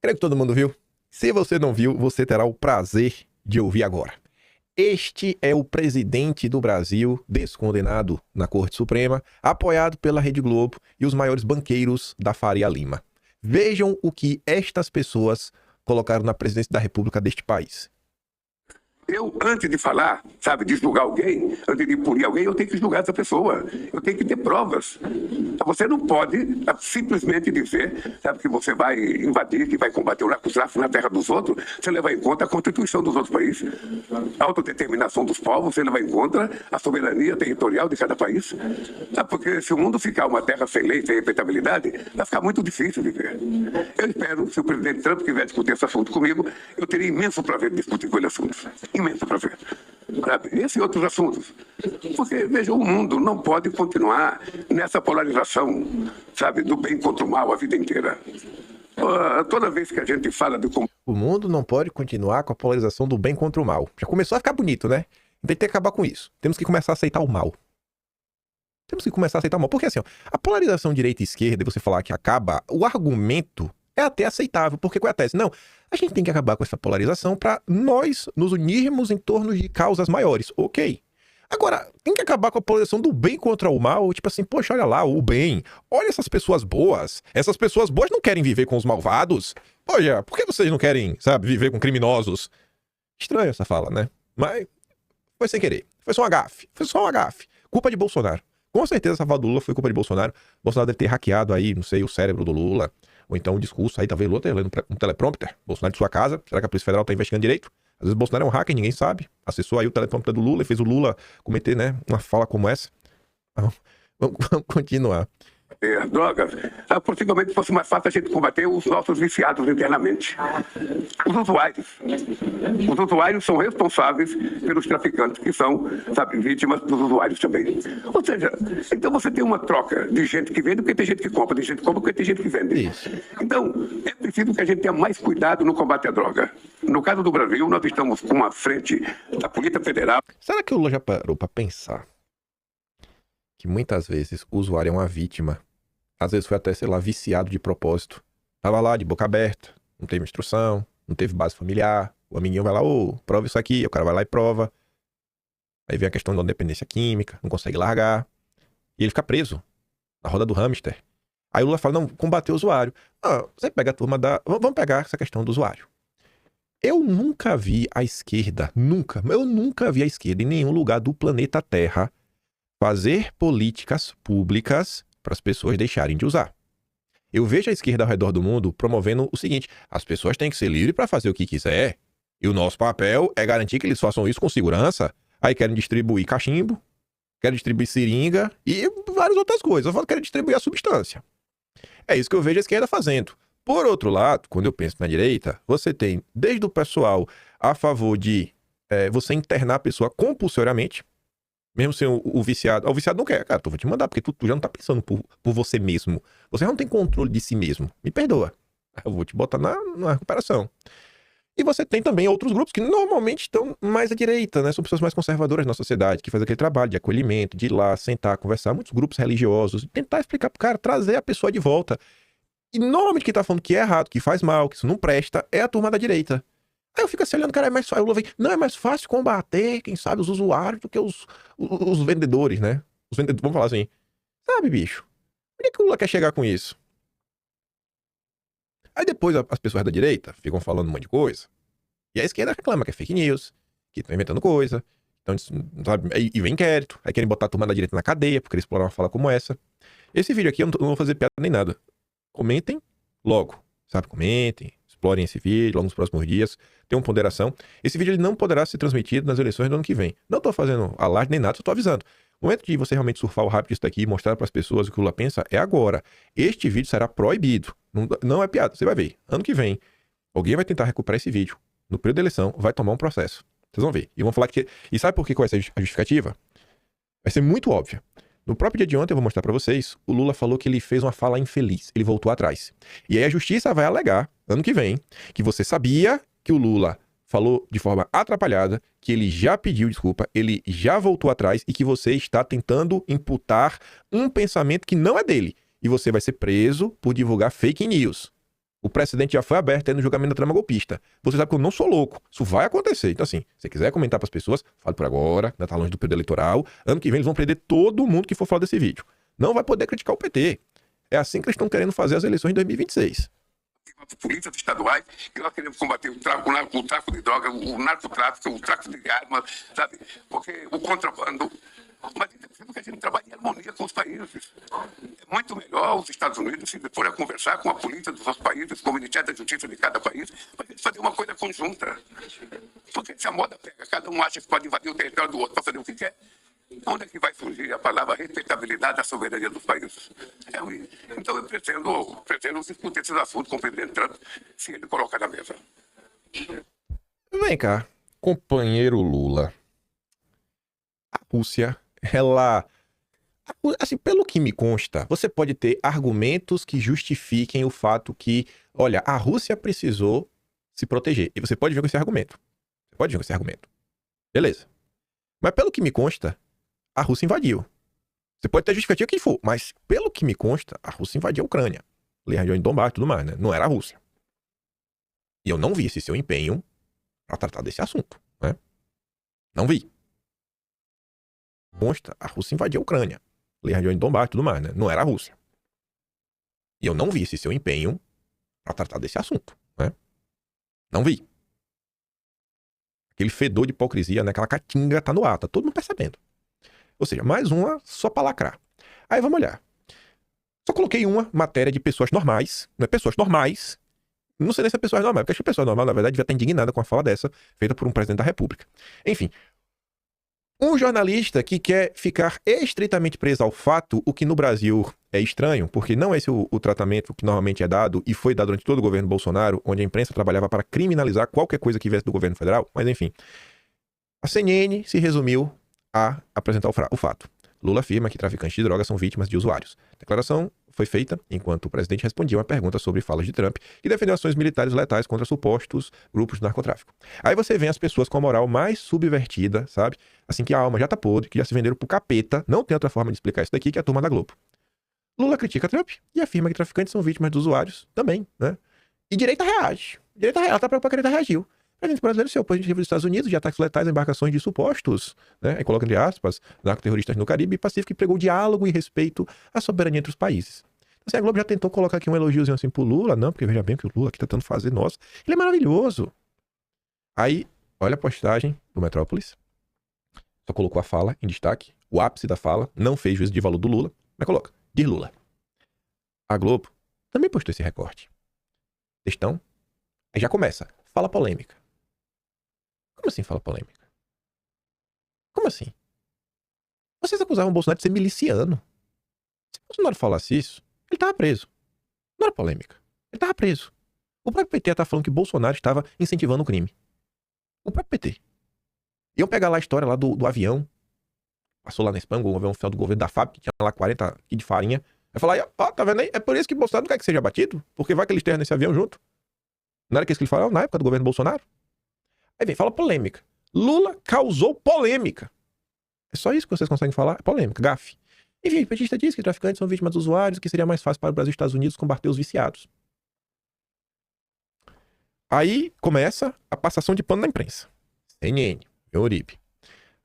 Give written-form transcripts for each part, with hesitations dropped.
Creio que todo mundo viu. Se você não viu, você terá o prazer de ouvir agora. Este é o presidente do Brasil, descondenado na Corte Suprema, apoiado pela Rede Globo e os maiores banqueiros da Faria Lima. Vejam o que estas pessoas colocaram na presidência da República deste país. Eu, antes de falar, sabe, de julgar alguém, antes de punir alguém, eu tenho que julgar essa pessoa. Eu tenho que ter provas. Você não pode simplesmente dizer, sabe, que você vai invadir, que vai combater o narcotráfico na terra dos outros, sem levar em conta a Constituição dos outros países, a autodeterminação dos povos, sem levar em conta a soberania territorial de cada país. Sabe, porque se o mundo ficar uma terra sem lei, sem respeitabilidade, vai ficar muito difícil de viver. Eu espero, se o presidente Trump quiser discutir esse assunto comigo, eu teria imenso prazer de discutir com ele assuntos. Imenso prazer. Esse e outros assuntos. Porque, veja, o mundo não pode continuar nessa polarização, sabe, do bem contra o mal a vida inteira. Toda vez que a gente fala de... O mundo não pode continuar com a polarização do bem contra o mal. Já começou a ficar bonito, né? Tem que acabar com isso. Temos que começar a aceitar o mal. Temos que começar a aceitar o mal. Porque assim, ó, a polarização direita e esquerda, e você falar que acaba, o argumento é até aceitável. Porque qual é a tese? Não, a gente tem que acabar com essa polarização para nós nos unirmos em torno de causas maiores. Ok. Agora, tem que acabar com a polarização do bem contra o mal. Tipo assim, poxa, olha lá, o bem. Olha essas pessoas boas. Essas pessoas boas não querem viver com os malvados. Poxa, por que vocês não querem, sabe, viver com criminosos? Estranho essa fala, né? Mas foi sem querer. Foi só um agafe. Foi só um agafe. Culpa de Bolsonaro. Com certeza essa fala do Lula foi culpa de Bolsonaro. Bolsonaro deve ter hackeado aí, não sei, o cérebro do Lula. Ou então o discurso aí, talvez o Lula lendo um teleprompter. Bolsonaro de sua casa. Será que a Polícia Federal tá investigando direito? Às vezes o Bolsonaro é um hacker, ninguém sabe. Acessou aí o teleprompter do Lula e fez o Lula cometer, né, uma fala como essa. Vamos continuar. Drogas, possivelmente fosse mais fácil a gente combater os nossos viciados internamente. Os usuários são responsáveis pelos traficantes, que são, sabe, vítimas dos usuários também. Ou seja, então você tem uma troca de gente que vende porque tem gente que compra, de gente que compra porque tem gente que vende. Isso. Então, é preciso que a gente tenha mais cuidado no combate à droga. No caso do Brasil, nós estamos com uma frente da Polícia Federal. Será que o Lula já parou pra pensar que muitas vezes o usuário é uma vítima? Às vezes foi até, sei lá, viciado de propósito. Tava lá de boca aberta, não teve instrução, não teve base familiar. O amiguinho vai lá, prova isso aqui, o cara vai lá e prova. Aí vem a questão da dependência química, não consegue largar. E ele fica preso na roda do hamster. Aí o Lula fala, não, combater o usuário. Você pega a turma da... Vamos pegar essa questão do usuário. Eu nunca vi a esquerda, eu nunca vi a esquerda em nenhum lugar do planeta Terra fazer políticas públicas para as pessoas deixarem de usar. Eu vejo a esquerda ao redor do mundo promovendo o seguinte: as pessoas têm que ser livres para fazer o que quiser, e o nosso papel é garantir que eles façam isso com segurança. Aí querem distribuir cachimbo, querem distribuir seringa e várias outras coisas. Querem distribuir a substância. É isso que eu vejo a esquerda fazendo. Por outro lado, quando eu penso na direita, você tem desde o pessoal a favor de você internar a pessoa compulsoriamente, mesmo sem o viciado. O viciado não quer, cara, tu vou te mandar, porque tu já não tá pensando por você mesmo. Você já não tem controle de si mesmo. Me perdoa. Eu vou te botar na recuperação. E você tem também outros grupos que normalmente estão mais à direita, né? São pessoas mais conservadoras na sociedade, que fazem aquele trabalho de acolhimento, de ir lá, sentar, conversar. Muitos grupos religiosos. Tentar explicar pro cara, trazer a pessoa de volta. E normalmente quem tá falando que é errado, que faz mal, que isso não presta, é a turma da direita. Aí eu fico assim olhando, cara, é mais fácil. Aí o Lula vem, não, é mais fácil combater, quem sabe, os usuários do que os vendedores, né? Os vendedores, vamos falar assim. Sabe, bicho? Onde é que o Lula quer chegar com isso? Aí depois as pessoas da direita ficam falando um monte de coisa. E a esquerda reclama que é fake news, que estão inventando coisa. Então, sabe, e vem inquérito. Aí querem botar a turma da direita na cadeia, porque eles exploram uma fala como essa. Esse vídeo aqui eu não vou fazer piada nem nada. Comentem logo, sabe? Comentem, explorem esse vídeo logo nos próximos dias. Tenham ponderação. Esse vídeo ele não poderá ser transmitido nas eleições do ano que vem. Não tô fazendo alarde nem nada, só tô avisando. O momento de você realmente surfar o hype disso daqui e mostrar para as pessoas o que o Lula pensa é agora. Este vídeo será proibido. Não é piada, você vai ver. Ano que vem, alguém vai tentar recuperar esse vídeo. No período da eleição, vai tomar um processo. Vocês vão ver. E vão falar que... E sabe por que vai ser a justificativa? Vai ser muito óbvia. No próprio dia de ontem, eu vou mostrar pra vocês, o Lula falou que ele fez uma fala infeliz. Ele voltou atrás. E aí a justiça vai alegar, ano que vem, que você sabia que o Lula falou de forma atrapalhada, que ele já pediu desculpa, ele já voltou atrás e que você está tentando imputar um pensamento que não é dele. E você vai ser preso por divulgar fake news. O precedente já foi aberto aí no julgamento da trama golpista. Você sabe que eu não sou louco. Isso vai acontecer. Então, assim, se você quiser comentar pras pessoas, fale por agora, ainda tá longe do período eleitoral. Ano que vem eles vão prender todo mundo que for falar desse vídeo. Não vai poder criticar o PT. É assim que eles estão querendo fazer as eleições de 2026. Polícias estaduais, que nós queremos combater o tráfico de drogas, o narcotráfico, o tráfico de armas, sabe? Porque o contrabando. Mas porque a gente trabalha em harmonia com os países. É muito melhor os Estados Unidos se forem a conversar com a polícia dos outros países, com o Ministério da Justiça de cada país, para a gente fazer uma coisa conjunta. Porque se a moda pega, cada um acha que pode invadir o território do outro para fazer o que quer. Onde é que vai surgir a palavra respeitabilidade da soberania dos países? Então eu pretendo discutir esses assuntos com o presidente Trump, se ele colocar na mesa. Vem cá, companheiro Lula. A Rússia, ela... Assim, pelo que me consta, você pode ter argumentos que justifiquem o fato que, olha, a Rússia precisou se proteger. E você pode vir com esse argumento. Você pode vir com esse argumento. Beleza. Mas pelo que me consta, a Rússia invadiu. Você pode ter justificativa quem for, mas pelo que me consta, a Rússia invadiu a Ucrânia. Ali a região de Donbass e tudo mais, né? Não era a Rússia. E eu não vi esse seu empenho para tratar desse assunto, né? Não vi. Consta, a Rússia invadiu a Ucrânia. Ali a região de Donbass e tudo mais, né? Não era a Rússia. E eu não vi esse seu empenho para tratar desse assunto, né? Não vi. Aquele fedor de hipocrisia, né? Aquela catinga tá no ar, tá todo mundo percebendo. Ou seja, mais uma só pra lacrar. Aí vamos olhar. Só coloquei uma matéria de pessoas normais, né? Pessoas normais. Não sei nem se é pessoas normais, porque acho que a pessoa normal, na verdade, devia estar indignada com a fala dessa, feita por um presidente da República. Enfim. Um jornalista que quer ficar estritamente preso ao fato, o que no Brasil é estranho, porque não é esse o tratamento que normalmente é dado e foi dado durante todo o governo Bolsonaro, onde a imprensa trabalhava para criminalizar qualquer coisa que viesse do governo federal, mas enfim. A CNN se resumiu a apresentar o fato. Lula afirma que traficantes de drogas são vítimas de usuários. A declaração foi feita enquanto o presidente respondia uma pergunta sobre falas de Trump, que defendeu ações militares letais contra supostos grupos de narcotráfico. Aí você vê as pessoas com a moral mais subvertida, sabe? Assim que a alma já tá podre, que já se venderam pro capeta. Não tem outra forma de explicar isso daqui, que é a turma da Globo. Lula critica Trump e afirma que traficantes são vítimas dos usuários também, né? E direita reage. Direita reage, ela tá preocupada que a direita reagiu. O presidente brasileiro se opôs dos Estados Unidos de ataques letais a embarcações de supostos, né? Aí coloca entre aspas, narcoterroristas no Caribe e Pacífico, e pregou diálogo e respeito à soberania entre os países. Então, assim, a Globo já tentou colocar aqui um elogiozinho assim pro Lula, não, porque veja bem que o Lula aqui tá tentando fazer, nossa, ele é maravilhoso. Aí, olha a postagem do Metrópolis, só colocou a fala em destaque, o ápice da fala, não fez juízo de valor do Lula, mas coloca, de Lula. A Globo também postou esse recorte. Textão, aí já começa, fala polêmica. Como assim fala polêmica? Como assim? Vocês acusavam o Bolsonaro de ser miliciano. Se o Bolsonaro falasse isso, ele tava preso. Não era polêmica. Ele tava preso. O próprio PT tá falando que Bolsonaro estava incentivando o crime. O próprio PT. Iam pegar lá a história lá do avião. Passou lá na Espanha, o avião oficial do governo da FAB, que tinha lá 40 kg de farinha. Vai falar, ó, tá vendo aí? É por isso que Bolsonaro não quer que seja abatido, porque vai que eles terram nesse avião junto. Não era que isso que ele falava na época do governo Bolsonaro? Aí vem, fala polêmica. Lula causou polêmica. É só isso que vocês conseguem falar? É polêmica, gafe. Enfim, o petista diz que traficantes são vítimas dos usuários, que seria mais fácil para o Brasil e os Estados Unidos combater os viciados. Aí começa a passação de pano na imprensa. CNN, Euribe.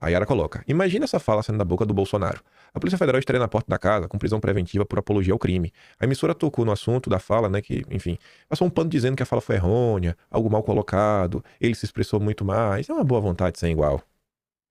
Aí ela coloca, imagina essa fala saindo da boca do Bolsonaro. A Polícia Federal estaria na porta da casa com prisão preventiva por apologia ao crime. A emissora tocou no assunto da fala, né, que, enfim, passou um pano dizendo que a fala foi errônea, algo mal colocado, ele se expressou muito mais. É uma boa vontade sem igual.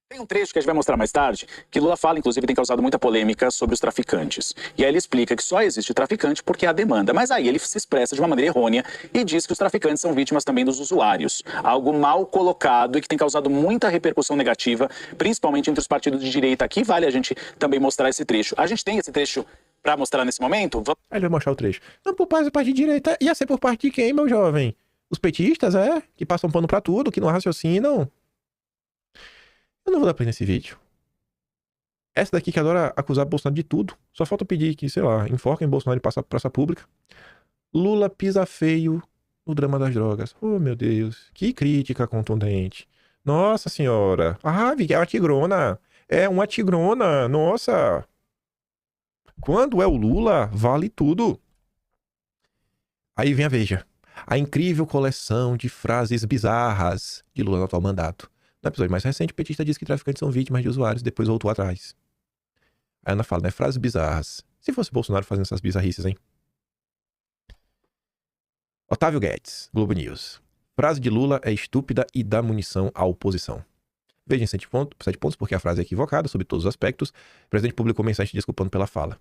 Tem um trecho que a gente vai mostrar mais tarde, que Lula fala, inclusive, tem causado muita polêmica sobre os traficantes. E aí ele explica que só existe traficante porque há demanda. Mas aí ele se expressa de uma maneira errônea e diz que os traficantes são vítimas também dos usuários. Algo mal colocado e que tem causado muita repercussão negativa, principalmente entre os partidos de direita. Aqui vale a gente também mostrar esse trecho. A gente tem esse trecho para mostrar nesse momento? Aí ele vai mostrar o trecho. Não, por parte de direita. Ia ser por parte de quem, meu jovem? Os petistas, é? Que passam pano pra tudo, que não raciocinam. Eu não vou dar play nesse vídeo. Essa daqui que adora acusar Bolsonaro de tudo. Só falta pedir que, sei lá, enfoquem Bolsonaro e passar pra praça pública. Lula pisa feio no drama das drogas. Oh, meu Deus. Que crítica contundente. Nossa senhora. Ah, é uma tigrona. É uma tigrona. Nossa. Quando é o Lula, vale tudo. Aí vem a Veja. A incrível coleção de frases bizarras de Lula no atual mandato. No episódio mais recente, o petista disse que traficantes são vítimas de usuários, depois voltou atrás. A Ana fala, né? Frases bizarras. Se fosse Bolsonaro fazendo essas bizarrices, hein? Otávio Guedes, Globo News. Frase de Lula é estúpida e dá munição à oposição. Veja em 7 pontos, porque a frase é equivocada sobre todos os aspectos. O presidente publicou mensagem desculpando pela fala.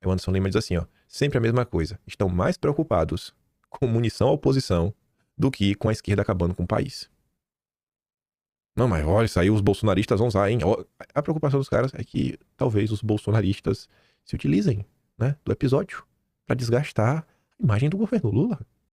Aí o Anderson Lima diz assim, ó. Sempre a mesma coisa. Estão mais preocupados com munição à oposição do que com a esquerda acabando com o país. Não, mas olha, isso aí os bolsonaristas vão usar, hein? A preocupação dos caras é que talvez os bolsonaristas se utilizem, né, do episódio para desgastar a imagem do governo Lula.